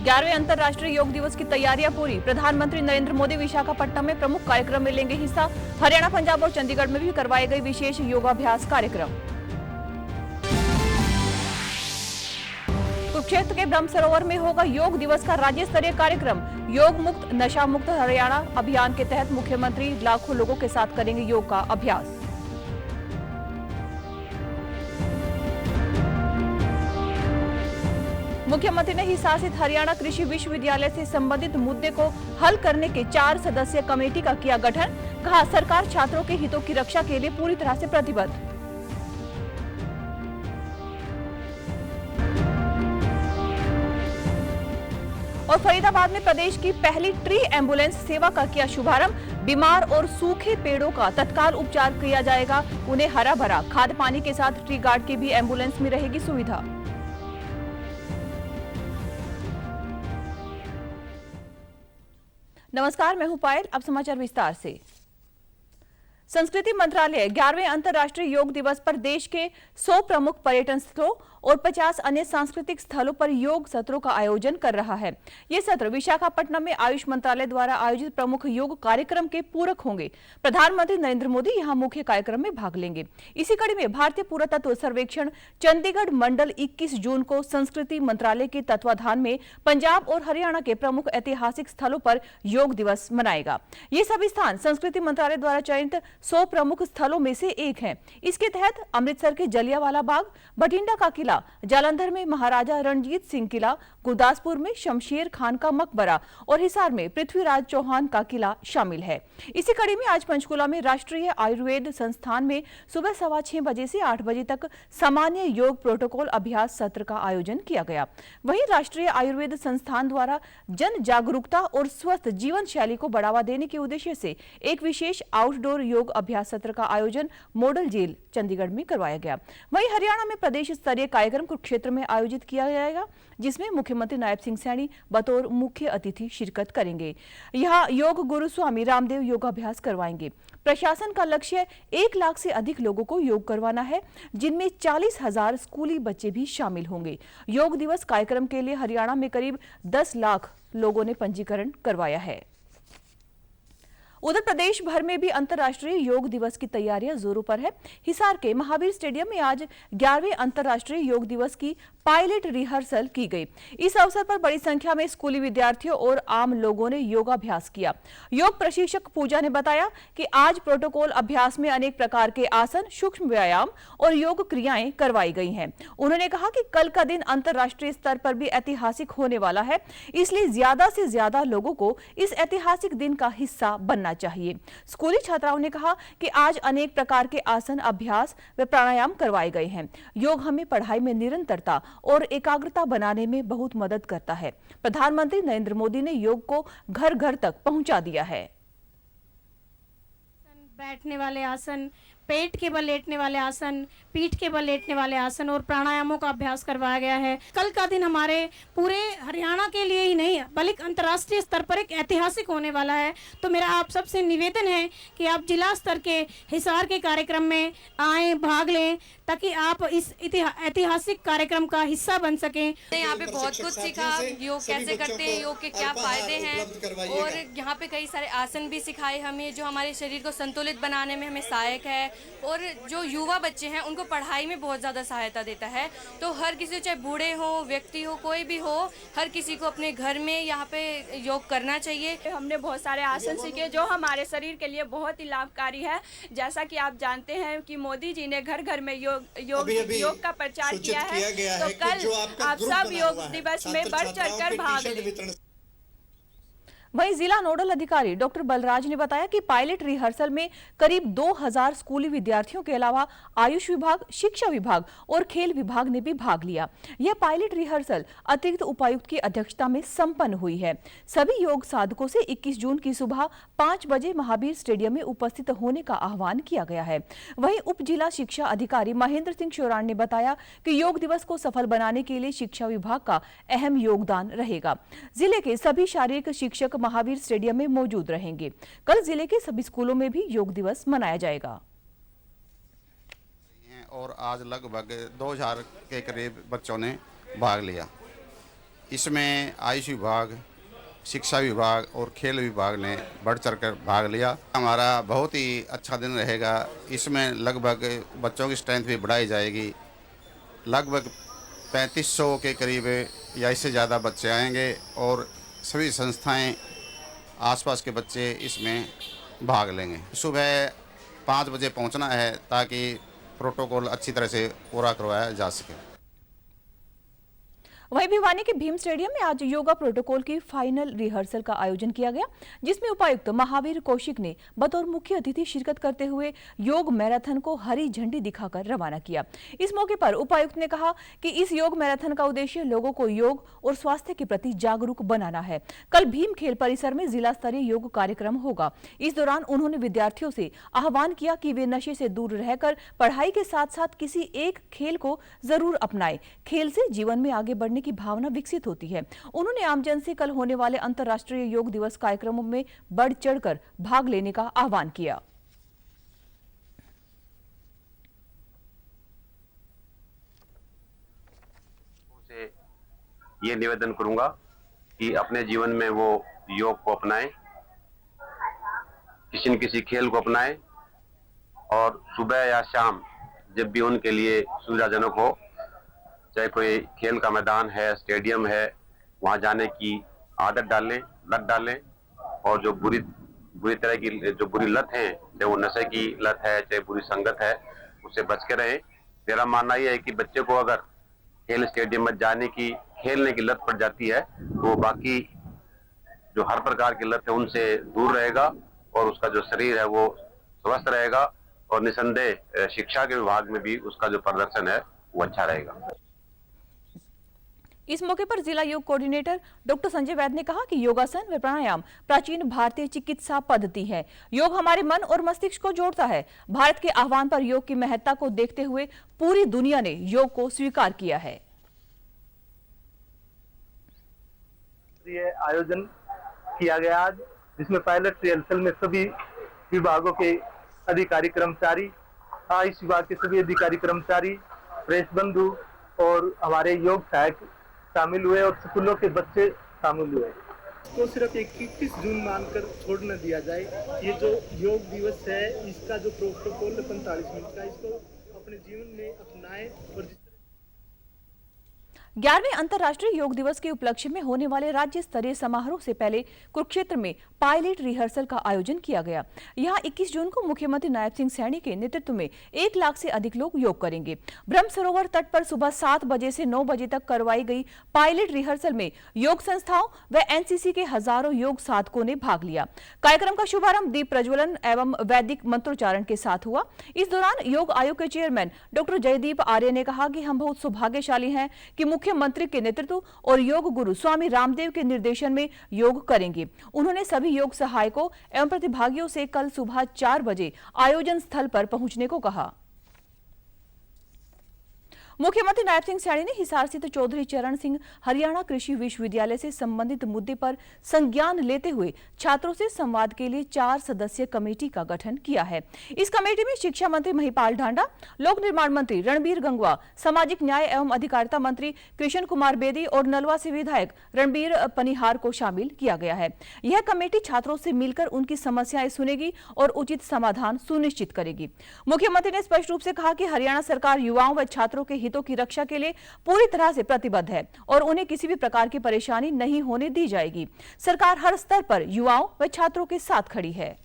11वें अंतर्राष्ट्रीय योग दिवस की तैयारियां पूरी। प्रधानमंत्री नरेंद्र मोदी विशाखापट्टनम में प्रमुख कार्यक्रम में लेंगे हिस्सा। हरियाणा, पंजाब और चंडीगढ़ में भी करवाए गए विशेष योगाभ्यास कार्यक्रम। कुरुक्षेत्र के ब्रह्म सरोवर में होगा योग दिवस का राज्य स्तरीय कार्यक्रम। योग मुक्त नशा मुक्त हरियाणा अभियान के तहत मुख्यमंत्री लाखों लोगों के साथ करेंगे योग का अभ्यास। मुख्यमंत्री ने हिसार स्थित हरियाणा कृषि विश्वविद्यालय से संबंधित मुद्दे को हल करने के 4 सदस्यीय कमेटी का किया गठन। कहा, सरकार छात्रों के हितों की रक्षा के लिए पूरी तरह से प्रतिबद्ध। और फरीदाबाद में प्रदेश की पहली ट्री एम्बुलेंस सेवा का किया शुभारंभ। बीमार और सूखे पेड़ों का तत्काल उपचार किया जाएगा। उन्हें हरा भरा खाद पानी के साथ ट्री गार्ड की भी एम्बुलेंस में रहेगी सुविधा। नमस्कार, मैं हूं पायल। अब समाचार विस्तार से। संस्कृति मंत्रालय 11वें अंतर्राष्ट्रीय योग दिवस पर देश के 100 प्रमुख पर्यटन स्थलों और 50 अन्य सांस्कृतिक स्थलों पर योग सत्रों का आयोजन कर रहा है। ये सत्र विशाखापट्टनम में आयुष मंत्रालय द्वारा आयोजित प्रमुख योग कार्यक्रम के पूरक होंगे। प्रधानमंत्री नरेंद्र मोदी यहां मुख्य कार्यक्रम में भाग लेंगे। इसी कड़ी में भारतीय पुरातत्व सर्वेक्षण चंडीगढ़ मंडल 21 जून को संस्कृति मंत्रालय के तत्वाधान में पंजाब और हरियाणा के प्रमुख ऐतिहासिक स्थलों पर योग दिवस मनाएगा। ये सभी स्थान संस्कृति मंत्रालय द्वारा चयनित 100 प्रमुख स्थलों में से एक है। इसके तहत अमृतसर के जलियांवाला बाग, बठिंडा का किला, जालंधर में महाराजा रणजीत सिंह किला, गुरदासपुर में शमशेर खान का मकबरा और हिसार में पृथ्वीराज चौहान का किला शामिल है। इसी कड़ी में आज पंचकुला में राष्ट्रीय आयुर्वेद संस्थान में सुबह 6:15 बजे से 8 बजे तक सामान्य योग प्रोटोकॉल अभ्यास सत्र का आयोजन किया गया। वहीं राष्ट्रीय आयुर्वेद संस्थान द्वारा जन जागरूकता और स्वस्थ जीवन शैली को बढ़ावा देने के उद्देश्य से एक विशेष आउटडोर योग अभ्यास सत्र का आयोजन मॉडल जेल चंडीगढ़ में करवाया गया। वहीं हरियाणा में प्रदेश स्तरीय कार्यक्रम कुरुक्षेत्र में आयोजित किया जाएगा, जिसमें मुख्यमंत्री नायब सिंह सैनी बतौर मुख्य अतिथि शिरकत करेंगे। यहां योग गुरु स्वामी रामदेव योगाभ्यास करवाएंगे। प्रशासन का लक्ष्य 1 लाख से अधिक लोगों को योग करवाना है, जिनमें 40,000 स्कूली बच्चे भी शामिल होंगे। योग दिवस कार्यक्रम के लिए हरियाणा में करीब 10 लाख लोगों ने पंजीकरण करवाया है। उधर प्रदेश भर में भी अंतर्राष्ट्रीय योग दिवस की तैयारियां जोरों पर है। हिसार के महावीर स्टेडियम में आज 11वें अंतर्राष्ट्रीय योग दिवस की पायलट रिहर्सल की गई। इस अवसर पर बड़ी संख्या में स्कूली विद्यार्थियों और आम लोगों ने योगाभ्यास किया। योग प्रशिक्षक पूजा ने बताया कि आज प्रोटोकॉल अभ्यास में अनेक प्रकार के आसन, सूक्ष्म व्यायाम और योग क्रियाएं करवाई गई हैं। उन्होंने कहा कि कल का दिन अंतर्राष्ट्रीय स्तर पर भी ऐतिहासिक होने वाला है, इसलिए ज्यादा से ज्यादा लोगों को इस ऐतिहासिक दिन का हिस्सा बनना चाहिए। स्कूली छात्राओं ने कहा कि आज अनेक प्रकार के आसन, अभ्यास व प्राणायाम करवाए गए हैं। योग हमें पढ़ाई में निरंतरता और एकाग्रता बनाने में बहुत मदद करता है। प्रधानमंत्री नरेंद्र मोदी ने योग को घर घर तक पहुंचा दिया है। बैठने वाले आसन, पेट के बल लेटने वाले आसन, पीठ के बल लेटने वाले आसन और प्राणायामों का अभ्यास करवाया गया है। कल का दिन हमारे पूरे हरियाणा के लिए ही नहीं बल्कि अंतर्राष्ट्रीय स्तर पर एक ऐतिहासिक होने वाला है। तो मेरा आप सबसे निवेदन है कि आप जिला स्तर के हिसार के कार्यक्रम में आए, भाग लें, ताकि आप इस ऐतिहासिक कार्यक्रम का हिस्सा बन सकें। यहाँ पे बहुत कुछ सीखा, योग कैसे करते हैं, योग के क्या फायदे हैं, और यहाँ पे कई सारे आसन भी सिखाए हमें जो हमारे शरीर को संतुलित बनाने में हमें सहायक है। और जो युवा बच्चे हैं उनको पढ़ाई में बहुत ज़्यादा सहायता देता है। तो हर किसी, चाहे बूढ़े हो, व्यक्ति हो, कोई भी हो, हर किसी को अपने घर में यहाँ पे योग करना चाहिए। हमने बहुत सारे आसन सीखे जो हमारे शरीर के लिए बहुत ही लाभकारी है। जैसा कि आप जानते हैं कि मोदी जी ने घर घर में योग का प्रचार किया है। तो कल आप सब योग दिवस में बढ़ चढ़कर भाग लें। वहीं जिला नोडल अधिकारी डॉक्टर बलराज ने बताया कि पायलट रिहर्सल में करीब 2000 स्कूली विद्यार्थियों के अलावा आयुष विभाग, शिक्षा विभाग और खेल विभाग ने भी भाग लिया। यह पायलट रिहर्सल अतिरिक्त उपायुक्त की अध्यक्षता में संपन्न हुई है। सभी योग साधकों से 21 जून की सुबह 5 बजे महावीर स्टेडियम में उपस्थित होने का आह्वान किया गया है। वहीं उप जिला शिक्षा अधिकारी महेंद्र सिंह शोरान ने बताया कि योग दिवस को सफल बनाने के लिए शिक्षा विभाग का अहम योगदान रहेगा। जिले के सभी शारीरिक शिक्षक महावीर स्टेडियम में मौजूद रहेंगे। कल जिले के सभी स्कूलों में भी योग दिवस मनाया जाएगा। और आज लगभग 2000 के करीब बच्चों ने भाग लिया। इसमें आयुष विभाग, शिक्षा विभाग और खेल विभाग ने बढ़ चढ़कर भाग लिया। हमारा बहुत ही अच्छा दिन रहेगा। इसमें लगभग बच्चों की स्ट्रेंथ भी बढ़ाई जाएगी। लगभग 3500 के करीब या इससे ज़्यादा बच्चे आएंगे और सभी संस्थाएं, आसपास के बच्चे इसमें भाग लेंगे। सुबह 5 बजे पहुंचना है ताकि प्रोटोकॉल अच्छी तरह से पूरा करवाया जा सके। वहीं भिवानी के भीम स्टेडियम में आज योगा प्रोटोकॉल की फाइनल रिहर्सल का आयोजन किया गया, जिसमें उपायुक्त महावीर कौशिक ने बतौर मुख्य अतिथि शिरकत करते हुए योग मैराथन को हरी झंडी दिखाकर रवाना किया। इस मौके पर उपायुक्त ने कहा कि इस योग मैराथन का उद्देश्य लोगों को योग और स्वास्थ्य के प्रति जागरूक बनाना है। कल भीम खेल परिसर में जिला स्तरीय योग कार्यक्रम होगा। इस दौरान उन्होंने विद्यार्थियों से आह्वान किया कि वे नशे से दूर रहकर पढ़ाई के साथ साथ किसी एक खेल को जरूर अपनाएं। खेल से जीवन में आगे बढ़ने की भावना विकसित होती है। उन्होंने आमजन से कल होने वाले अंतर्राष्ट्रीय योग दिवस कार्यक्रमों में बढ़ चढ़कर भाग लेने का आह्वान किया। ये निवेदन करूंगा कि अपने जीवन में वो योग को अपनाएं, किसी न किसी खेल को अपनाएं और सुबह या शाम जब भी उनके लिए सुविधाजनक हो, चाहे कोई खेल का मैदान है, स्टेडियम है, वहां जाने की आदत डालें, लत डालें और जो बुरी तरह की जो बुरी लत है, चाहे वो नशे की लत है, चाहे बुरी संगत है, उससे बच के रहें। मेरा मानना यह है कि बच्चे को अगर खेल स्टेडियम में जाने की, खेलने की लत पड़ जाती है तो वो बाकी जो हर प्रकार की लत है उनसे दूर रहेगा और उसका जो शरीर है वो स्वस्थ रहेगा और निसंदेह शिक्षा के विभाग में भी उसका जो प्रदर्शन है वो अच्छा रहेगा। इस मौके पर जिला योग कोऑर्डिनेटर डॉक्टर संजय वैद्य ने कहा कि योगासन व प्राणायाम प्राचीन भारतीय चिकित्सा पद्धति है। योग हमारे मन और मस्तिष्क को जोड़ता है। भारत के आह्वान पर योग की महत्ता को देखते हुए पूरी दुनिया ने योग को स्वीकार किया है। ये आयोजन किया गया आज, जिसमें पायलट रिहर्सल में सभी विभागों के अधिकारी कर्मचारी, आयुष विभाग के सभी अधिकारी कर्मचारी, प्रेस बंधु और हमारे योग सहायक शामिल हुए और स्कूलों के बच्चे शामिल हुए। तो सिर्फ 21 जून मानकर छोड़ न दिया जाए। ये जो योग दिवस है, इसका जो प्रोटोकॉल 45 मिनट का, इसको अपने जीवन में अपनाएं और 11वें अंतर्राष्ट्रीय योग दिवस के उपलक्ष्य में होने वाले राज्य स्तरीय समारोह से पहले कुरुक्षेत्र में पायलट रिहर्सल का आयोजन किया गया। यहां 21 जून को मुख्यमंत्री नायब सिंह सैनी के नेतृत्व में 1 लाख से अधिक लोग योग करेंगे। ब्रह्म सरोवर तट पर सुबह 7 बजे से 9 बजे तक करवाई गई पायलट रिहर्सल में योग संस्थाओं व एनसीसी के हजारों योग साधकों ने भाग लिया। कार्यक्रम का शुभारंभ दीप प्रज्वलन एवं वैदिक मंत्रोच्चारण के साथ हुआ। इस दौरान योग आयोग के चेयरमैन डॉक्टर जयदीप आर्य ने कहा कि हम बहुत सौभाग्यशाली हैं कि मुख्यमंत्री के नेतृत्व और योग गुरु स्वामी रामदेव के निर्देशन में योग करेंगे। उन्होंने सभी योग सहायकों एवं प्रतिभागियों से कल सुबह 4 बजे आयोजन स्थल पर पहुंचने को कहा। मुख्यमंत्री नायब सिंह सैनी ने हिसार स्थित चौधरी चरण सिंह हरियाणा कृषि विश्वविद्यालय से संबंधित मुद्दे पर संज्ञान लेते हुए छात्रों से संवाद के लिए 4 सदस्यीय कमेटी का गठन किया है। इस कमेटी में शिक्षा मंत्री महिपाल ढांडा, लोक निर्माण मंत्री रणबीर गंगवा, सामाजिक न्याय एवं अधिकारिता मंत्री कृष्ण कुमार बेदी और नलवा से विधायक रणबीर पनिहार को शामिल किया गया है। यह कमेटी छात्रों से मिलकर उनकी समस्याएं सुनेगी और उचित समाधान सुनिश्चित करेगी। मुख्यमंत्री ने स्पष्ट रूप से कहा कि हरियाणा सरकार युवाओं व छात्रों के हितों की रक्षा के लिए पूरी तरह से प्रतिबद्ध है और उन्हें किसी भी प्रकार की परेशानी नहीं होने दी जाएगी। सरकार हर स्तर पर युवाओं व छात्रों के साथ खड़ी है।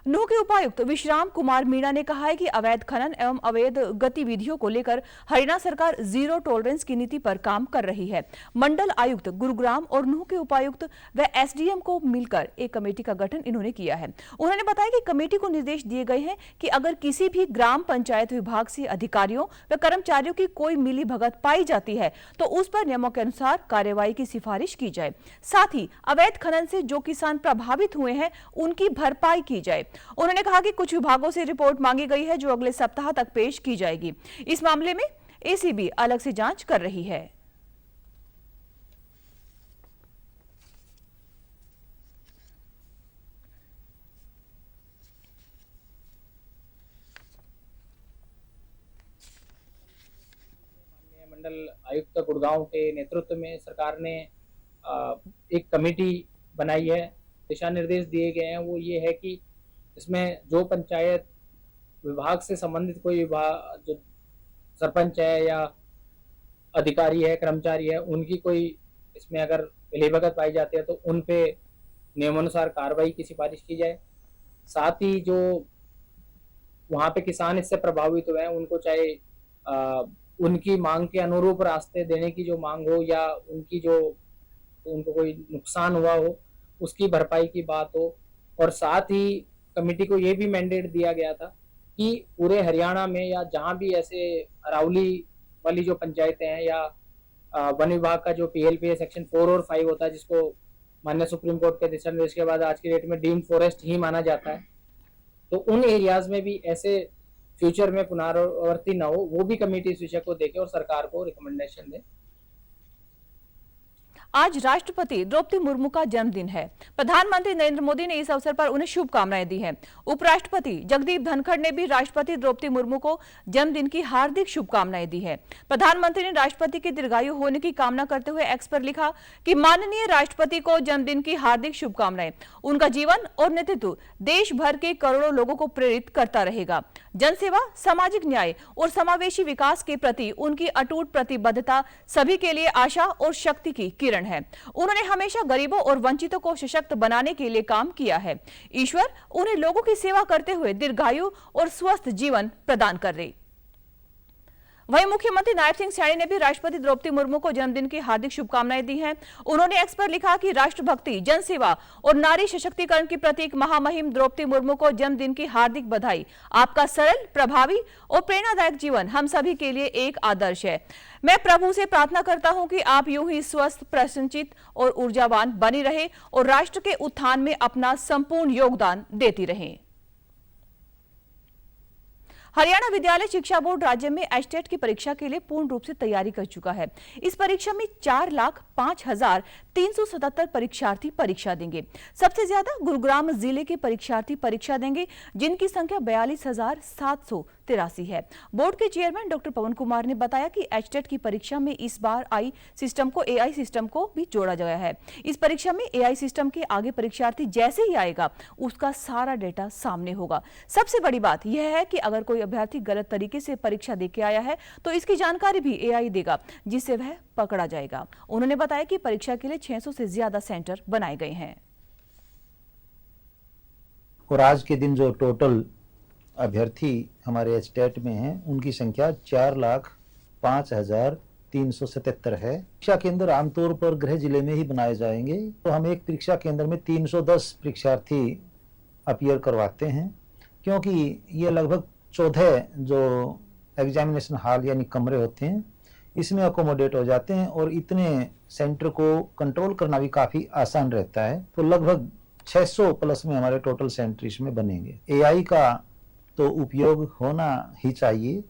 नूंह के उपायुक्त विश्राम कुमार मीणा ने कहा है कि अवैध खनन एवं अवैध गतिविधियों को लेकर हरियाणा सरकार जीरो टॉलरेंस की नीति पर काम कर रही है। मंडल आयुक्त गुरुग्राम और नूंह के उपायुक्त व एसडीएम को मिलकर एक कमेटी का गठन इन्होंने किया है। उन्होंने बताया कि कमेटी को निर्देश दिए गए हैं कि अगर किसी भी ग्राम पंचायत विभाग से अधिकारियों व कर्मचारियों की कोई मिलीभगत पाई जाती है तो उस पर नियमों के अनुसार कार्रवाई की सिफारिश की जाए। साथ ही अवैध खनन से जो किसान प्रभावित हुए हैं उनकी भरपाई की जाए। उन्होंने कहा कि कुछ विभागों से रिपोर्ट मांगी गई है जो अगले सप्ताह तक पेश की जाएगी। इस मामले में एसीबी अलग से जांच कर रही है। मंडल आयुक्त गुड़गांव के नेतृत्व में सरकार ने एक कमेटी बनाई है। दिशा निर्देश दिए गए हैं, वो ये है कि इसमें जो पंचायत विभाग से संबंधित कोई विभाग, जो सरपंच है या अधिकारी है, कर्मचारी है, उनकी कोई इसमें अगर मिलीभगत पाई जाती है तो उन पे नियमानुसार कार्रवाई की सिफारिश की जाए। साथ ही जो वहाँ पे किसान इससे प्रभावित हुए हैं उनको चाहे उनकी मांग के अनुरूप रास्ते देने की जो मांग हो या उनकी जो उनको कोई नुकसान हुआ हो उसकी भरपाई की बात हो। और साथ ही कमेटी को ये भी मैंडेट दिया गया था कि पूरे हरियाणा में या जहाँ भी ऐसे अरावली वाली जो पंचायतें हैं या वन विभाग का जो PLPA सेक्शन 4 और 5 होता है, जिसको माननीय सुप्रीम कोर्ट के दिशा निर्देश के बाद आज की डेट में डीम्ड फॉरेस्ट ही माना जाता है, तो उन एरियाज में भी ऐसे फ्यूचर में पुनरावृत्ति न हो, वो भी कमेटी इस विषय को देखे और सरकार को रिकमेंडेशन दे। आज राष्ट्रपति द्रौपदी मुर्मू का जन्मदिन है। प्रधानमंत्री नरेंद्र मोदी ने इस अवसर पर उन्हें शुभकामनाएं दी हैं। उपराष्ट्रपति जगदीप धनखड़ ने भी राष्ट्रपति द्रौपदी मुर्मू को जन्मदिन की हार्दिक शुभकामनाएं दी है। प्रधानमंत्री ने राष्ट्रपति के दीर्घायु होने की कामना करते हुए एक्स पर लिखा कि माननीय राष्ट्रपति को जन्मदिन की हार्दिक शुभकामनाएं। उनका जीवन और नेतृत्व देश भर के करोड़ों लोगों को प्रेरित करता रहेगा। जनसेवा, सामाजिक न्याय और समावेशी विकास के प्रति उनकी अटूट प्रतिबद्धता सभी के लिए आशा और शक्ति की किरण है। उन्होंने हमेशा गरीबों और वंचितों को सशक्त बनाने के लिए काम किया है। ईश्वर उन्हें लोगों की सेवा करते हुए दीर्घायु और स्वस्थ जीवन प्रदान करे। वहीं मुख्यमंत्री नायब सिंह सैनी ने भी राष्ट्रपति द्रौपदी मुर्मू को जन्मदिन की हार्दिक शुभकामनाएं दी हैं। उन्होंने एक्स पर लिखा कि राष्ट्रभक्ति, जनसेवा और नारी सशक्तिकरण की प्रतीक महामहिम द्रौपदी मुर्मू को जन्मदिन की हार्दिक बधाई। आपका सरल, प्रभावी और प्रेरणादायक जीवन हम सभी के लिए एक आदर्श है। मैं प्रभु से प्रार्थना करता हूं कि आप यूं ही स्वस्थ, प्रसन्नचित और ऊर्जावान बनी रहे और राष्ट्र के उत्थान में अपना संपूर्ण योगदान देती रहें। हरियाणा विद्यालय शिक्षा बोर्ड राज्य में एचटेट की परीक्षा के लिए पूर्ण रूप से तैयारी कर चुका है। इस परीक्षा में 4,05,377 परीक्षार्थी परीक्षा देंगे। सबसे ज्यादा गुरुग्राम जिले के परीक्षार्थी परीक्षा देंगे, जिनकी संख्या 42,783 है। बोर्ड के चेयरमैन डॉक्टर पवन कुमार ने बताया कि एचटेट की परीक्षा में इस बार AI सिस्टम को AI सिस्टम को भी जोड़ा गया है। इस परीक्षा में AI सिस्टम के आगे परीक्षार्थी जैसे ही आएगा उसका सारा डेटा सामने होगा। सबसे बड़ी बात यह है कि अगर कोई अभ्यर्थी गलत तरीके से परीक्षा देके आया है तो इसकी जानकारी भी AI देगा, जिससे वह पकड़ा जाएगा। उन्होंने बताया कि परीक्षा के लिए 600 से ज्यादा सेंटर बनाए गए हैं। और आज के दिन जो टोटल अभ्यर्थी हमारे एचटेट में हैं उनकी संख्या 4,05,377 है। परीक्षा केंद्र आमतौर पर गृह जिले में ही बनाए जाएंगे, तो हम एक परीक्षा केंद्र में 310 परीक्षार्थी अपीयर करवाते हैं, क्योंकि ये लगभग 14 जो एग्जामिनेशन हॉल यानी कमरे होते हैं इसमें अकोमोडेट हो जाते हैं और इतने सेंटर को कंट्रोल करना भी काफ़ी आसान रहता है। तो लगभग 600 प्लस में हमारे टोटल सेंटर इसमें बनेंगे। AI का तो उपयोग होना ही चाहिए।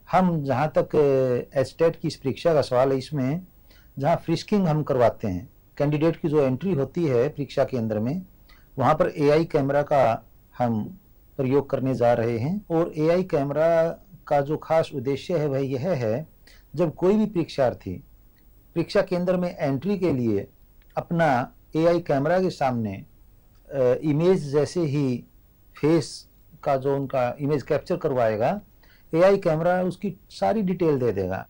हम जहाँ तक एचटेट की इस परीक्षा का सवाल है, इसमें जहाँ फ्रिस्किंग हम करवाते हैं, कैंडिडेट की जो एंट्री होती है परीक्षा केंद्र में, वहाँ पर AI कैमरा का हम प्रयोग करने जा रहे हैं। और AI कैमरा का जो खास उद्देश्य है वह यह है, जब कोई भी परीक्षार्थी परीक्षा केंद्र में एंट्री के लिए अपना AI कैमरा के सामने इमेज जैसे ही फेस का जो उनका इमेज कैप्चर करवाएगा, AI कैमरा उसकी सारी डिटेल दे देगा।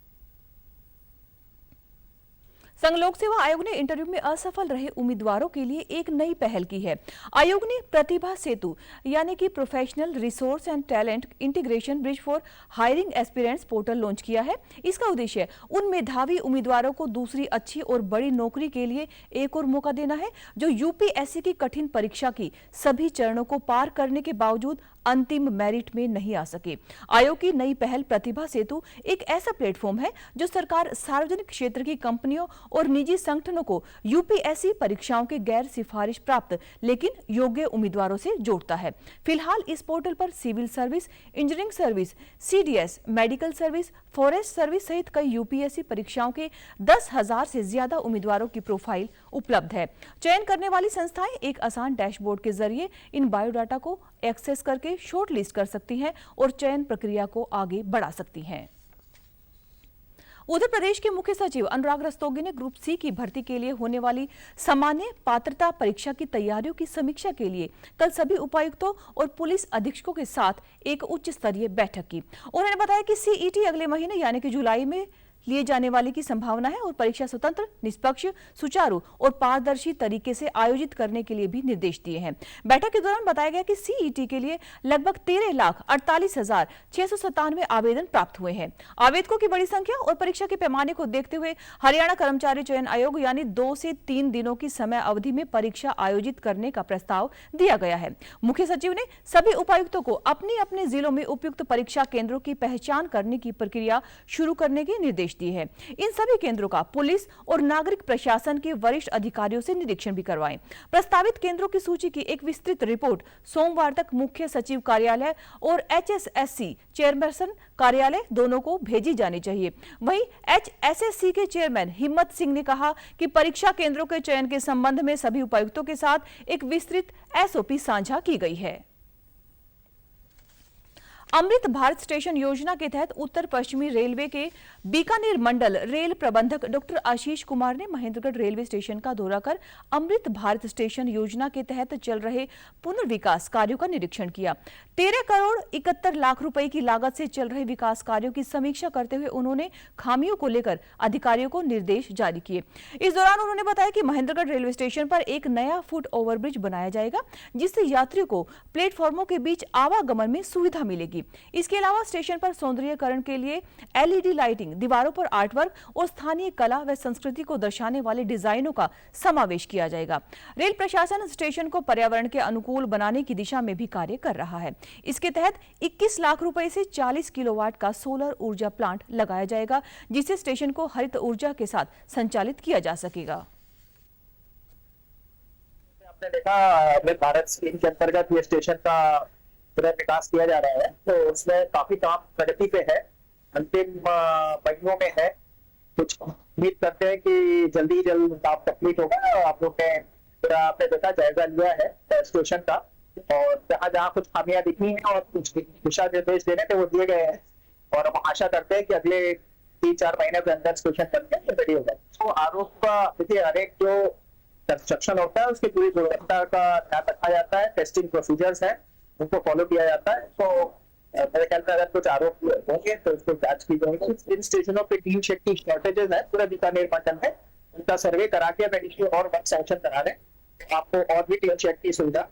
संघ लोक सेवा आयोग ने इंटरव्यू में असफल रहे उम्मीदवारों के लिए एक नई पहल की है। आयोग ने प्रतिभा सेतु यानी कि professional resource and talent integration bridge for hiring aspirants portal launch किया है। इसका उद्देश्य उन मेधावी उम्मीदवारों को दूसरी अच्छी और बड़ी नौकरी के लिए एक और मौका देना है, जो UPSC की कठिन परीक्षा की सभी चरणों को पार करने के बावजूद अंतिम मेरिट में नहीं आ सके। आयोग की नई पहल प्रतिभा सेतु एक ऐसा प्लेटफॉर्म है जो सरकार, सार्वजनिक क्षेत्र की कंपनियों और निजी संगठनों को UPSC परीक्षाओं के गैर सिफारिश प्राप्त लेकिन योग्य उम्मीदवारों से जोड़ता है। फिलहाल इस पोर्टल पर civil service, engineering service, CDS, medical service, forest service सहित कई UPSC परीक्षाओं के 10,000 से ज्यादा उम्मीदवारों की प्रोफाइल उपलब्ध है। चयन करने वाली संस्थाएं एक आसान डैशबोर्ड के जरिए इन बायोडाटा को एक्सेस करके शॉर्ट लिस्ट कर सकती हैं और चयन प्रक्रिया को आगे बढ़ा सकती हैं। उधर प्रदेश के मुख्य सचिव अनुराग रस्तोगी ने ग्रुप सी की भर्ती के लिए होने वाली सामान्य पात्रता परीक्षा की तैयारियों की समीक्षा के लिए कल सभी उपायुक्तों और पुलिस अधीक्षकों के साथ एक उच्च स्तरीय बैठक की। उन्होंने बताया कि सीईटी अगले महीने यानी कि जुलाई में लिए जाने वाली की संभावना है और परीक्षा स्वतंत्र, निष्पक्ष, सुचारू और पारदर्शी तरीके से आयोजित करने के लिए भी निर्देश दिए हैं। बैठक के दौरान बताया गया कि सीईटी के लिए लगभग 13,48,697 आवेदन प्राप्त हुए हैं। आवेदकों की बड़ी संख्या और परीक्षा के पैमाने को देखते हुए हरियाणा कर्मचारी चयन आयोग यानी 2 से 3 दिनों की समय अवधि में परीक्षा आयोजित करने का प्रस्ताव दिया गया है। मुख्य सचिव ने सभी उपायुक्तों को अपने अपने जिलों में उपयुक्त परीक्षा केंद्रों की पहचान करने की प्रक्रिया शुरू करने के निर्देश दिए हैं। इन सभी केंद्रों का पुलिस और नागरिक प्रशासन के वरिष्ठ अधिकारियों से निरीक्षण भी करवाएं। प्रस्तावित केंद्रों की सूची की एक विस्तृत रिपोर्ट सोमवार तक मुख्य सचिव कार्यालय और HSSC चेयरपर्सन कार्यालय दोनों को भेजी जानी चाहिए। वहीं HSSC के चेयरमैन हिम्मत सिंह ने कहा कि परीक्षा केंद्रों के चयन के संबंध में सभी उपायुक्तों के साथ एक विस्तृत SOP साझा की गई है। अमृत भारत स्टेशन योजना के तहत उत्तर पश्चिमी रेलवे के बीकानेर मंडल रेल प्रबंधक डॉक्टर आशीष कुमार ने महेंद्रगढ़ रेलवे स्टेशन का दौरा कर अमृत भारत स्टेशन योजना के तहत चल रहे पुनर्विकास कार्यों का निरीक्षण किया। 13 करोड़ 71 लाख रुपए की लागत से चल रहे विकास कार्यों की समीक्षा करते हुए उन्होंने खामियों को लेकर अधिकारियों को निर्देश जारी किए। इस दौरान उन्होंने बताया कि महेंद्रगढ़ रेलवे स्टेशन पर एक नया फुट ओवरब्रिज बनाया जाएगा जिससे यात्रियों को प्लेटफॉर्मों के बीच आवागमन में सुविधा मिलेगी। इसके अलावा स्टेशन पर सौंदर्यीकरण के लिए LED लाइटिंग, दीवारों पर आर्टवर्क और स्थानीय कला व संस्कृति को दर्शाने वाले डिजाइनों का समावेश किया जाएगा। रेल प्रशासन स्टेशन को पर्यावरण के अनुकूल बनाने की दिशा में भी कार्य कर रहा है। इसके तहत 21 लाख रुपए से 40 किलोवाट का सोलर ऊर्जा प्लांट लगाया जाएगा जिससे स्टेशन को हरित ऊर्जा के साथ संचालित किया जा सकेगा। आपने देखा अमृत भारत स्कीम के अंतर्गत ये स्टेशन का विकास किया जा रहा है, तो उसमें काफी काम प्रगति पे है, अंतिम महीनों में है। कुछ उम्मीद करते हैं कि जल्दी काम कंप्लीट होगा। आप लोग ने पूरा आपने देखा जायजा लिया है स्टेशन का और जहाँ कुछ खामियां दिखनी है और कुछ दिशा निर्देश देने थे वो दिए गए हैं और हम आशा करते हैं कि अगले 3-4 महीने के अंदर स्टेशन बनकर रेडी होगा। तो आरोप का देखिए हर एक जो कंस्ट्रक्शन होता है उसकी पूरी गुणवत्ता का ध्यान रखा जाता है, टेस्टिंग प्रोसीजर्स है उनको फॉलो किया जाता है। तो मेरे ख्याल में अगर कुछ आरोप होंगे तो उसको जांच की जाएगी। इन स्टेशनों पे टीन शेड की शॉर्टेजेस है पूरा बीकानेर मंडल में, उनका सर्वे करा के मैं और वर्क सैंक्शन करा रहे आपको और भी टीन शेड की सुविधा।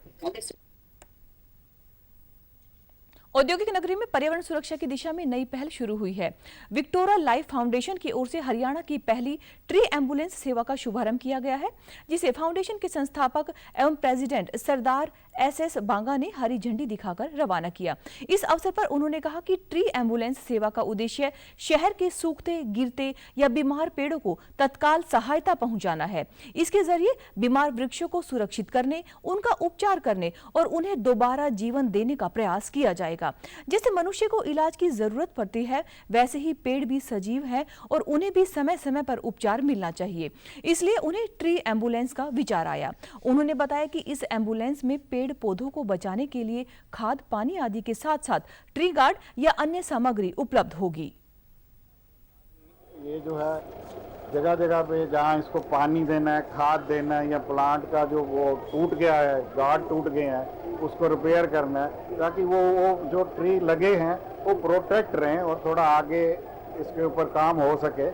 औद्योगिक नगरी में पर्यावरण सुरक्षा की दिशा में नई पहल शुरू हुई है। विक्टोरा लाइफ फाउंडेशन की ओर से हरियाणा की पहली ट्री एम्बुलेंस सेवा का शुभारंभ किया गया है जिसे फाउंडेशन के संस्थापक एवं प्रेसिडेंट सरदार SS बांगा ने हरी झंडी दिखाकर रवाना किया। इस अवसर पर उन्होंने कहा कि ट्री एम्बुलेंस सेवा का उद्देश्य शहर के सूखते, गिरते या बीमार पेड़ों को तत्काल सहायता पहुंचाना है। इसके जरिए बीमार वृक्षों को सुरक्षित करने, उनका उपचार करने और उन्हें दोबारा जीवन देने का प्रयास किया जाएगा। जैसे मनुष्य को इलाज की जरूरत पड़ती है वैसे ही पेड़ भी सजीव हैं और उन्हें भी समय समय पर उपचार मिलना चाहिए, इसलिए उन्हें ट्री एम्बुलेंस का विचार आया। उन्होंने बताया कि इस एम्बुलेंस में पेड़ पौधों को बचाने के लिए खाद, पानी आदि के साथ साथ ट्री गार्ड या अन्य सामग्री उपलब्ध होगी। ये जो है जगह जगह पे जहाँ इसको पानी देना है, खाद देना है या प्लांट का जो वो टूट गया है, गार्ड टूट गए हैं, उसको रिपेयर करना है ताकि वो जो ट्री लगे हैं वो प्रोटेक्ट रहें और थोड़ा आगे इसके ऊपर काम हो सके।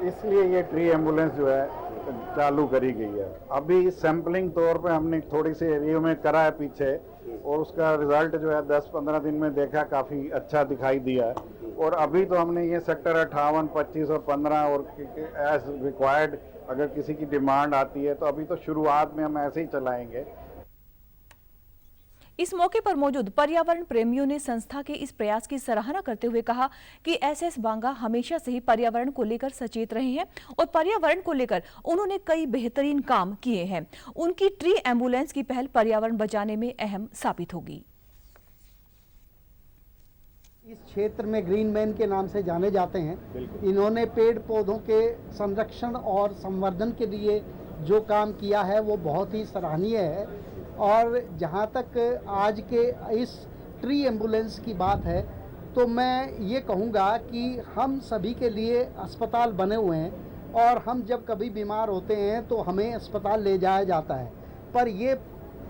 इसलिए ये ट्री एम्बुलेंस जो है चालू करी गई है। अभी सैम्पलिंग तौर पे हमने थोड़ी सी एरिया में करा है पीछे और उसका रिजल्ट जो है 10-15 दिन में देखा काफ़ी अच्छा दिखाई दिया है। और अभी तो हमने ये सेक्टर 58, 25 और 15 और एज रिक्वायर्ड अगर किसी की डिमांड आती है तो अभी तो शुरुआत में हम ऐसे ही चलाएंगे। इस मौके पर मौजूद पर्यावरण प्रेमियों ने संस्था के इस प्रयास की सराहना करते हुए कहा कि SS बांगा हमेशा से ही पर्यावरण को लेकर सचेत रहे हैं और पर्यावरण को लेकर उन्होंने कई बेहतरीन काम किए हैं। उनकी ट्री एम्बुलेंस की पहल पर्यावरण बचाने में अहम साबित होगी। इस क्षेत्र में ग्रीन मैन के नाम से जाने जाते हैं। इन्होंने पेड़ पौधों के संरक्षण और संवर्धन के लिए जो काम किया है वो बहुत ही सराहनीय है। और जहाँ तक आज के इस ट्री एम्बुलेंस की बात है तो मैं ये कहूँगा कि हम सभी के लिए अस्पताल बने हुए हैं और हम जब कभी बीमार होते हैं तो हमें अस्पताल ले जाया जाता है, पर ये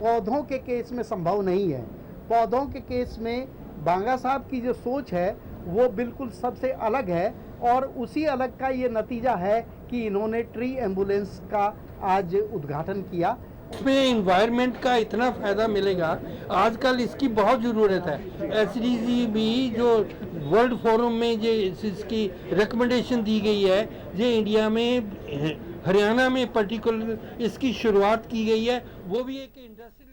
पौधों के केस में संभव नहीं है। पौधों के केस में बांगा साहब की जो सोच है वो बिल्कुल सबसे अलग है और उसी अलग का ये नतीजा है कि इन्होंने ट्री एम्बुलेंस का आज उद्घाटन किया। इसमें एनवायरनमेंट का इतना फ़ायदा मिलेगा, आजकल इसकी बहुत ज़रूरत है। एसडीजी भी जो वर्ल्ड फोरम में जो इसकी रिकमेंडेशन दी गई है, जो इंडिया में हरियाणा में पर्टिकुलर इसकी शुरुआत की गई है, वो भी एक इंडस्ट्रियल।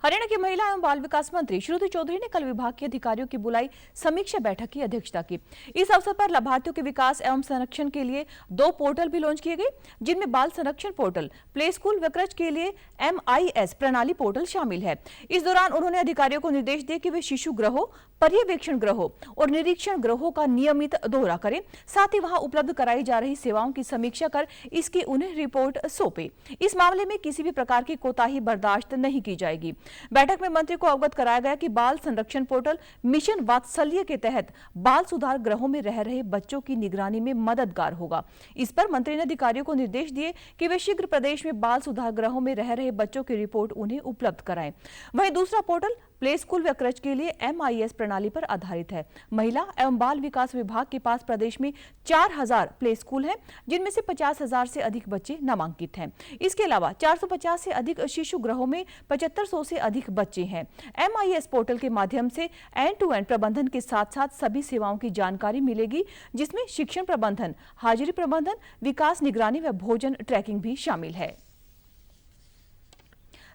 हरियाणा की महिला एवं बाल विकास मंत्री श्रुति चौधरी ने कल विभाग के अधिकारियों की बुलाई समीक्षा बैठक की अध्यक्षता की। इस अवसर पर लाभार्थियों के विकास एवं संरक्षण के लिए 2 पोर्टल भी लॉन्च किए गए, जिनमें बाल संरक्षण पोर्टल, प्ले स्कूल वक्रज के लिए MIS प्रणाली पोर्टल शामिल है। इस दौरान उन्होंने अधिकारियों को निर्देश दिए कि वे शिशु गृहों, पर्यवेक्षण गृहों और निरीक्षण गृहों का नियमित दौरा करें, साथ ही वहां उपलब्ध कराई जा रही सेवाओं की समीक्षा कर इसकी उन्हें रिपोर्ट सौंपे। इस मामले में किसी भी प्रकार की कोताही बर्दाश्त नहीं की जाएगी। बैठक में मंत्री को अवगत कराया गया कि बाल संरक्षण पोर्टल मिशन वात्सल्य के तहत बाल सुधार गृहों में रह रहे बच्चों की निगरानी में मददगार होगा। इस पर मंत्री ने अधिकारियों को निर्देश दिए कि वे शीघ्र प्रदेश में बाल सुधार गृहों में रह रहे बच्चों की रिपोर्ट उन्हें उपलब्ध कराएं। वहीं दूसरा पोर्टल प्ले स्कूल वक्रज के लिए MIS प्रणाली पर आधारित है। महिला एवं बाल विकास विभाग के पास प्रदेश में 4000 प्ले स्कूल हैं, जिनमें से 50,000 से अधिक बच्चे नामांकित हैं। इसके अलावा 450 से अधिक शिशु गृहों में 7500 से अधिक बच्चे हैं। MIS पोर्टल के माध्यम से एंड टू एंड प्रबंधन के साथ साथ सभी सेवाओं की जानकारी मिलेगी, जिसमें शिक्षण प्रबंधन, हाजिरी प्रबंधन, विकास निगरानी व भोजन ट्रैकिंग भी शामिल है।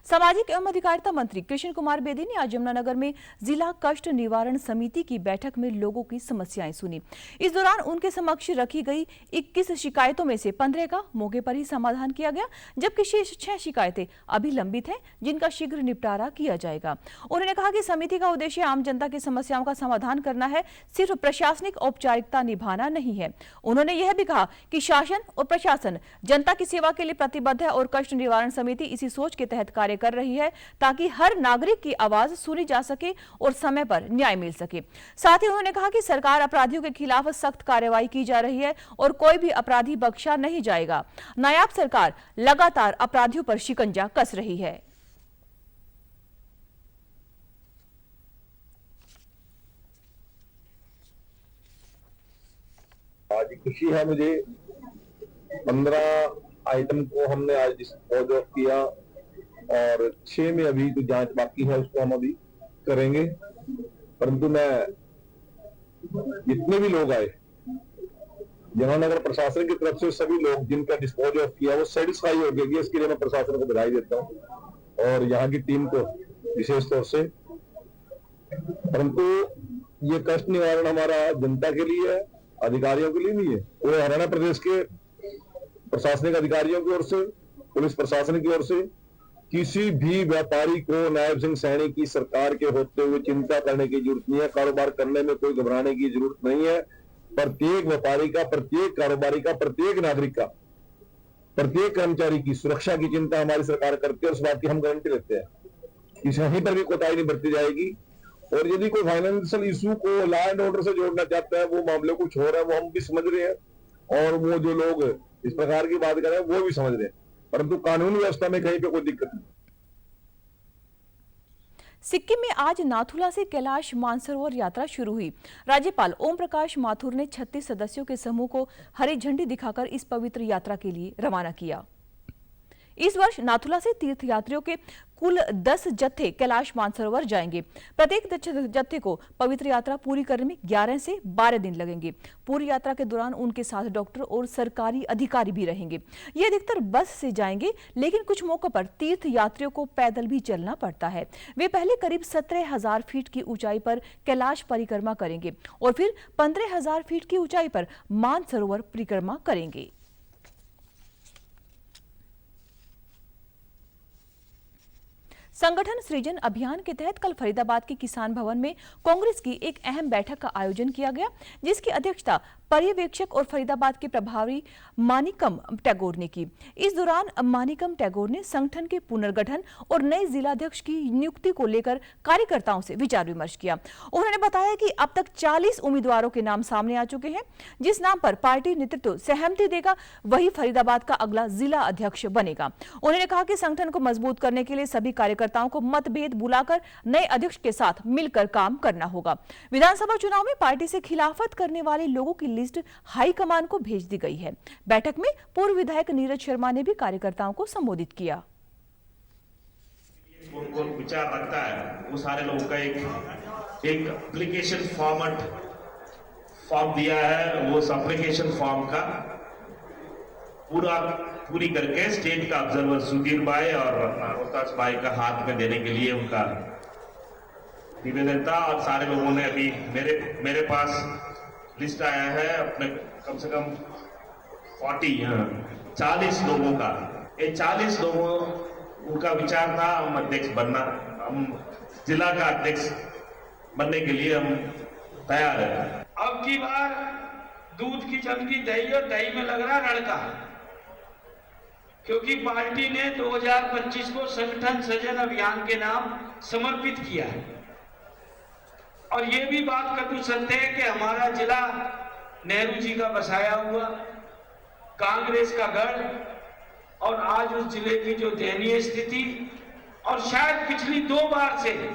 सामाजिक एवं अधिकारिता मंत्री कृष्ण कुमार बेदी ने आज यमुनानगर में जिला कष्ट निवारण समिति की बैठक में लोगों की समस्याएं सुनी। इस दौरान उनके समक्ष रखी गई 21 शिकायतों में से 15 का मौके पर ही समाधान किया गया, जबकि शेष 6 शिकायतें अभी लंबित हैं, जिनका शीघ्र निपटारा किया जाएगा। उन्होंने कहा कि समिति का उद्देश्य आम जनता की समस्याओं का समाधान करना है, सिर्फ प्रशासनिक औपचारिकता निभाना नहीं है। उन्होंने यह भी कहा कि शासन और प्रशासन जनता की सेवा के लिए प्रतिबद्ध है और कष्ट निवारण समिति इसी सोच के तहत कार्य कर रही है, ताकि हर नागरिक की आवाज सुनी जा सके और समय पर न्याय मिल सके। साथ ही उन्होंने कहा कि सरकार अपराधियों के खिलाफ सख्त कार्रवाई की जा रही है और कोई भी अपराधी बख्शा नहीं जाएगा। नायाब सरकार लगातार अपराधियों पर शिकंजा कस रही है। आज खुशी है मुझे, 15 आइटम को हमने आज डिस्पोज ऑफ किया और 6 में अभी जो जांच बाकी है उसको हम अभी करेंगे। परंतु मैं जितने भी लोग आए, यमुनानगर प्रशासन की तरफ से सभी लोग जिनका डिस्पोज ऑफ किया वो सेटिस्फाई हो गए, इसके लिए मैं प्रशासन को बधाई देता हूँ और यहाँ की टीम को विशेष तौर से। परंतु ये कष्ट निवारण हमारा जनता के लिए है, अधिकारियों के लिए भी है। पूरे हरियाणा प्रदेश के प्रशासनिक अधिकारियों की ओर से, पुलिस प्रशासन की ओर से किसी भी व्यापारी को नायब सिंह सैनी की सरकार के होते हुए चिंता करने की जरूरत नहीं है। कारोबार करने में कोई घबराने की जरूरत नहीं है। प्रत्येक व्यापारी का, प्रत्येक कारोबारी का, प्रत्येक नागरिक का, प्रत्येक कर्मचारी की सुरक्षा की चिंता हमारी सरकार करती है और उस बात की हम गारंटी लेते हैं कि कहीं पर भी कोताही नहीं बरती जाएगी। और यदि कोई फाइनेंशियल इशू को लॉ एंड ऑर्डर से जोड़ना चाहता है, वो मामले कुछ हो रहा है, वो हम भी समझ रहे हैं और वो जो लोग इस प्रकार की बात कर रहे हैं वो भी समझ रहे हैं, परंतु कानून व्यवस्था में कहीं पे कोई दिक्कत नहीं। सिक्किम में आज नाथुला से कैलाश मानसरोवर यात्रा शुरू हुई। राज्यपाल ओम प्रकाश माथुर ने 36 सदस्यों के समूह को हरी झंडी दिखाकर इस पवित्र यात्रा के लिए रवाना किया। इस वर्ष नाथुला से तीर्थयात्रियों के कुल 10 जत्थे कैलाश मानसरोवर जाएंगे। प्रत्येक जत्थे को पवित्र यात्रा पूरी करने में 11 से 12 दिन लगेंगे। पूरी यात्रा के दौरान उनके साथ डॉक्टर और सरकारी अधिकारी भी रहेंगे। ये अधिकतर बस से जाएंगे, लेकिन कुछ मौकों पर तीर्थयात्रियों को पैदल भी चलना पड़ता है। वे पहले करीब 17,000 फीट की ऊंचाई पर कैलाश परिक्रमा करेंगे और फिर 15,000 फीट की ऊंचाई पर मानसरोवर परिक्रमा करेंगे। संगठन सृजन अभियान के तहत कल फरीदाबाद के किसान भवन में कांग्रेस की एक अहम बैठक का आयोजन किया गया, जिसकी अध्यक्षता पर्यवेक्षक और फरीदाबाद के प्रभारी मानिकम टैगोर ने की। इस दौरान मानिकम टैगोर ने संगठन के पुनर्गठन और नए जिलाध्यक्ष की नियुक्ति को लेकर कार्यकर्ताओं से विचार विमर्श किया। उन्होंने बताया कि अब तक 40 उम्मीदवारों के नाम सामने आ चुके हैं। जिस नाम पर पार्टी नेतृत्व सहमति देगा वही फरीदाबाद का अगला जिला अध्यक्ष बनेगा। उन्होंने कहा कि संगठन को मजबूत करने के लिए सभी कार्यकर्ताओं को मतभेद भुलाकर नए अध्यक्ष के साथ मिलकर काम करना होगा। विधानसभा चुनाव में पार्टी से खिलाफत करने वाले लोगों की लिस्ट हाईकमान को भेज दी गई है। बैठक में पूर्व विधायक नीरज शर्मा ने भी कार्यकर्ताओं को संबोधित किया। कौन विचार रखता है वो सारे लोगों का एक एप्लीकेशन फॉर्म दिया है। वो एप्लीकेशन फॉर्म का पूरी करके स्टेट का ऑब्जर्वर सुधीर भाई और रोहतास भाई का हाथ में देने के लिए उनका निवेदन था। और सारे लोगों ने अभी मेरे पास लिस्ट आया है अपने कम से कम 40 लोगों का। ये 40 लोगों उनका विचार था हम अध्यक्ष बनना, हम जिला का अध्यक्ष बनने के लिए हम तैयार हैं। अब की बार दूध की जमती दही और दही में लग रहा रड़का, क्योंकि पार्टी ने 2025 को संगठन सृजन अभियान के नाम समर्पित किया है। और ये भी बात कटु सत्य है कि हमारा जिला नेहरू जी का बसाया हुआ कांग्रेस का गढ़, और आज उस जिले की जो दयनीय स्थिति, और शायद पिछली 2 बार से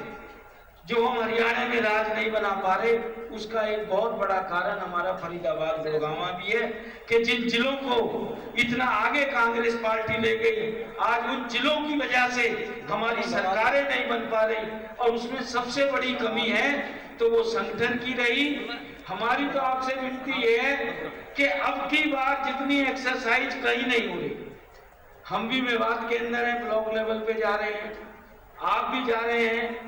जो हम हरियाणा में राज नहीं बना पा रहे, उसका एक बहुत बड़ा कारण हमारा फरीदाबाद गुड़गांव भी है कि जिन जिलों को इतना आगे कांग्रेस पार्टी ले गई, आज उन जिलों की वजह से हमारी सरकारें नहीं बन पा रही। और उसमें सबसे बड़ी कमी है तो वो संगठन की रही। हमारी तो आपसे विनती ये है कि अब की बार जितनी एक्सरसाइज कहीं नहीं हो रही, हम भी मेवात के अंदर हैं, ब्लॉक लेवल पे जा रहे हैं, आप भी जा रहे हैं।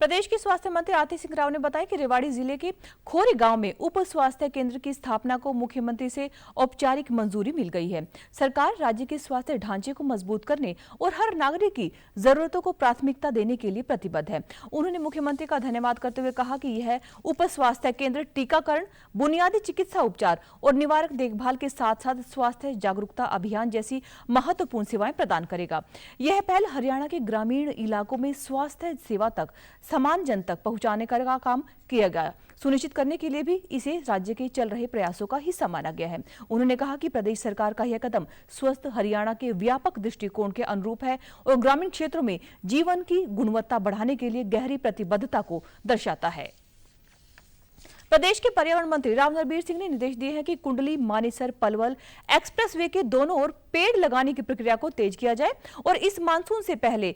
प्रदेश के स्वास्थ्य मंत्री आतिश सिंह राव ने बताया कि रेवाड़ी जिले के खोरी गांव में उप स्वास्थ्य केंद्र की स्थापना को मुख्यमंत्री से औपचारिक मंजूरी मिल गई है। सरकार राज्य के स्वास्थ्य ढांचे को मजबूत करने और हर नागरिक की जरूरतों को प्राथमिकता देने के लिए प्रतिबद्ध है। उन्होंने मुख्यमंत्री का धन्यवाद करते हुए कहा कि यह उप स्वास्थ्य केंद्र टीकाकरण, बुनियादी चिकित्सा उपचार और निवारक देखभाल के साथ साथ स्वास्थ्य जागरूकता अभियान जैसी महत्वपूर्ण सेवाएं प्रदान करेगा। यह पहल हरियाणा के ग्रामीण इलाकों में स्वास्थ्य सेवा तक समान जन तक पहुंचाने का काम किया गया सुनिश्चित करने के लिए भी इसे राज्य के चल रहे प्रयासों का हिस्सा माना गया है। उन्होंने कहा कि प्रदेश सरकार का यह कदम स्वस्थ हरियाणा के व्यापक दृष्टिकोण के अनुरूप है और ग्रामीण क्षेत्रों में जीवन की गुणवत्ता बढ़ाने के लिए गहरी प्रतिबद्धता को दर्शाता है। प्रदेश के पर्यावरण मंत्री राव नरबीर सिंह ने निर्देश दिए हैं कि कुंडली मानेसर पलवल एक्सप्रेसवे के दोनों ओर पेड़ लगाने की प्रक्रिया को तेज किया जाए और इस मानसून से पहले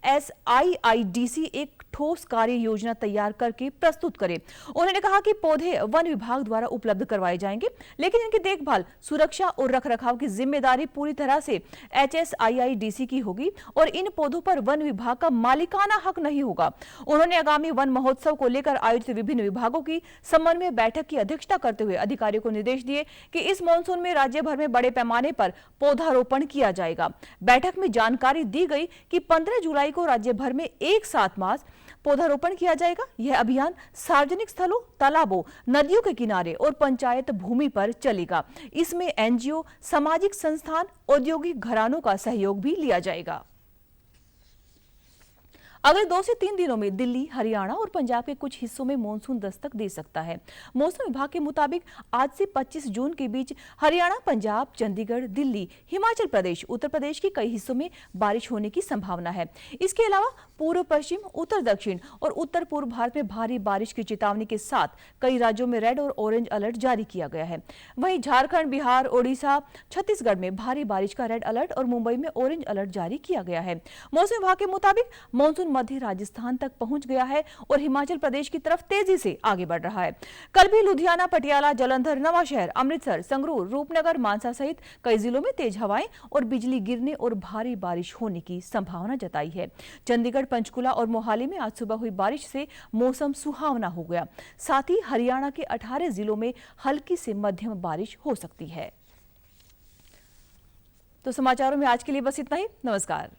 HSIIDC एक ठोस कार्य योजना तैयार करके प्रस्तुत करे। उन्होंने कहा कि पौधे वन विभाग द्वारा उपलब्ध करवाए जाएंगे, लेकिन इनकी देखभाल, सुरक्षा और रखरखाव की जिम्मेदारी पूरी तरह से HSIIDC की होगी और इन पौधों पर वन विभाग का मालिकाना हक नहीं होगा। उन्होंने आगामी वन महोत्सव को लेकर आयोजित विभिन्न विभागों की समन्वय बैठक की अध्यक्षता करते हुए अधिकारियों को निर्देश दिए कि इस मानसून में राज्य भर में बड़े पैमाने पर पौधारोपण किया जाएगा। बैठक में जानकारी दी गई कि 15 जुलाई को राज्य भर में एक साथ मास पौधारोपण किया जाएगा। यह अभियान सार्वजनिक स्थलों, तालाबों, नदियों के किनारे और पंचायत भूमि पर चलेगा। इसमें NGO, सामाजिक संस्थान, औद्योगिक घरानों का सहयोग भी लिया जाएगा। अगले 2 से 3 दिनों में दिल्ली, हरियाणा और पंजाब के कुछ हिस्सों में मानसून दस्तक दे सकता है। मौसम विभाग के मुताबिक आज से 25 जून के बीच हरियाणा, पंजाब, चंडीगढ़, दिल्ली, हिमाचल प्रदेश, उत्तर प्रदेश के कई हिस्सों में बारिश होने की संभावना है। इसके अलावा पूर्व पश्चिम, उत्तर दक्षिण और उत्तर पूर्व भारत में भारी बारिश की चेतावनी के साथ कई राज्यों में रेड और ऑरेंज अलर्ट जारी किया गया है। वहीं झारखंड, बिहार, ओडिशा, छत्तीसगढ़ में भारी बारिश का रेड अलर्ट और मुंबई में ऑरेंज अलर्ट जारी किया गया है। मौसम विभाग के मुताबिक मानसून मध्य राजस्थान तक पहुंच गया है और हिमाचल प्रदेश की तरफ तेजी से आगे बढ़ रहा है। कल भी लुधियाना, पटियाला, जालंधर, नवांशहर, अमृतसर, संगरूर, रूपनगर, मानसा सहित कई जिलों में तेज हवाएं और बिजली गिरने और भारी बारिश होने की संभावना जताई है। चंडीगढ़, पंचकुला और मोहाली में आज सुबह हुई बारिश से मौसम सुहावना हो गया। साथ ही हरियाणा के 18 जिलों में हल्की से मध्यम बारिश हो सकती है। तो समाचारों में आज के लिए बस इतना ही। नमस्कार।